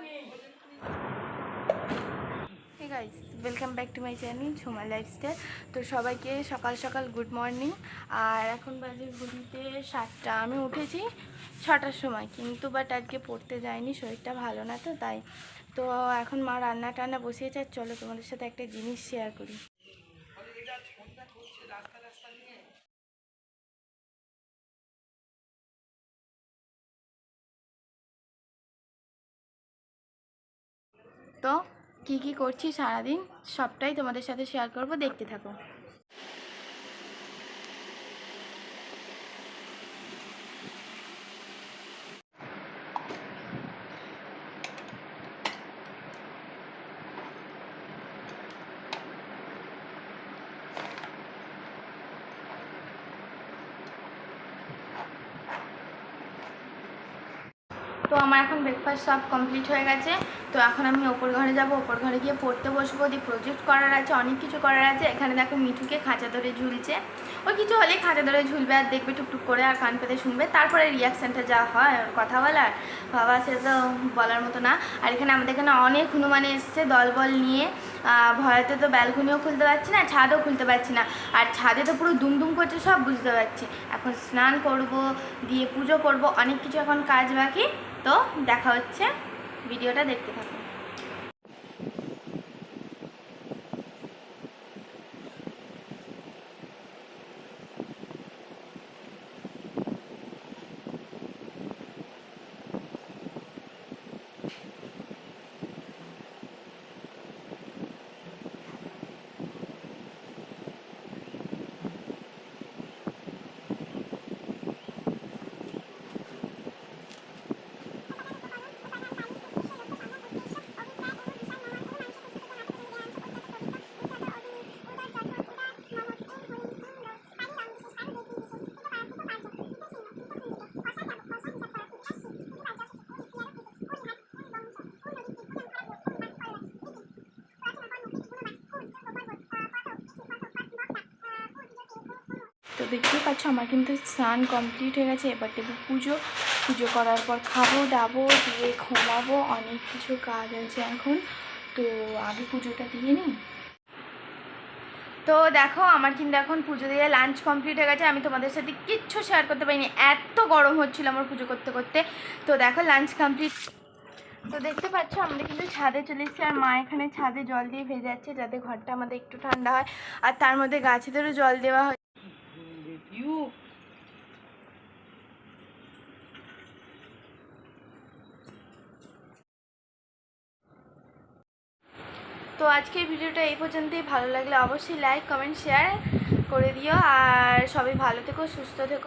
Hey guys, welcome back to my channel Jhuma lifestyle. तो সবাইকে সকাল সকাল গুড মর্নিং। আর এখন বাজে ঘড়িতে 7টা। আমি উঠেছি 6টার সময়, কিন্তু বাট আজকে পড়তে যাইনি, শরীরটা ভালো না, তো তাই। তো এখন মা রান্না টান্না বসিয়েছে। চলো তোমাদের সাথে একটা জিনিস শেয়ার করি। তো কি কি করছি সারাদিন সবটাই তোমাদের সাথে শেয়ার করব, দেখতে থাকো। তো আমার এখন ব্রেকফাস্ট সব কমপ্লিট হয়ে গেছে। তো এখন আমি ওপর ঘরে যাব, ওপর ঘরে গিয়ে পড়তে বসবো। দিয়ে প্রজেক্ট করার আছে, অনেক কিছু করার আছে। এখানে দেখো মিঠুকে খাঁচা ধরে ঝুলছে, ওই কিছু হলেই খাঁচা ধরে ঝুলবে আর দেখবে টুকটুক করে, আর কান পেতে শুনবে। তারপরে রিয়াকশানটা যা হয় কথা বলার, বাবা সে তো বলার মতো না। আর এখানে আমাদের এখানে অনেক হনুমানে এসছে দলবল নিয়ে। ভয়তে তো ব্যালকনিও খুলতে পারছি না, ছাদও খুলতে পারছি না। আর ছাদে তো পুরো দুমদুম করছে, সব বুঝতে পারছি। এখন স্নান করব, দিয়ে পুজো করব, অনেক কিছু এখন কাজ বাকি। তো দেখা হচ্ছে, ভিডিওটা দেখতে থাকুন। তো দেখতেই পাচ্ছ আমার কিন্তু স্নান কমপ্লিট হয়ে গেছে। এবার দেবো পুজো। পুজো করার পর খাবো দাবো, দিয়ে ঘুমাবো। অনেক কিছু কাজ আছে এখন, তো আগে পুজোটা দিয়ে নিই। তো দেখো আমার কিন্তু এখন পুজো দিয়ে লাঞ্চ কমপ্লিট হয়ে গেছে। আমি তোমাদের সাথে কিচ্ছু শেয়ার করতে পারিনি, এত গরম হচ্ছিল আমার পুজো করতে করতে। তো দেখো লাঞ্চ কমপ্লিট। তো দেখতে পাচ্ছ আমরা কিন্তু ছাদে চলে এসেছি, আর মা এখানে ছাদে জল দিয়ে ভেজাচ্ছে যাতে ঘরটা আমাদের একটু ঠান্ডা হয়। আর তার মধ্যে গাছেদেরও জল দেওয়া হয়। তো আজকের ভিডিওটা এই পর্যন্তই। ভালো লাগলে অবশ্যই লাইক কমেন্ট শেয়ার করে দিও। আর সবাই ভালো থেকো, সুস্থ থেকো।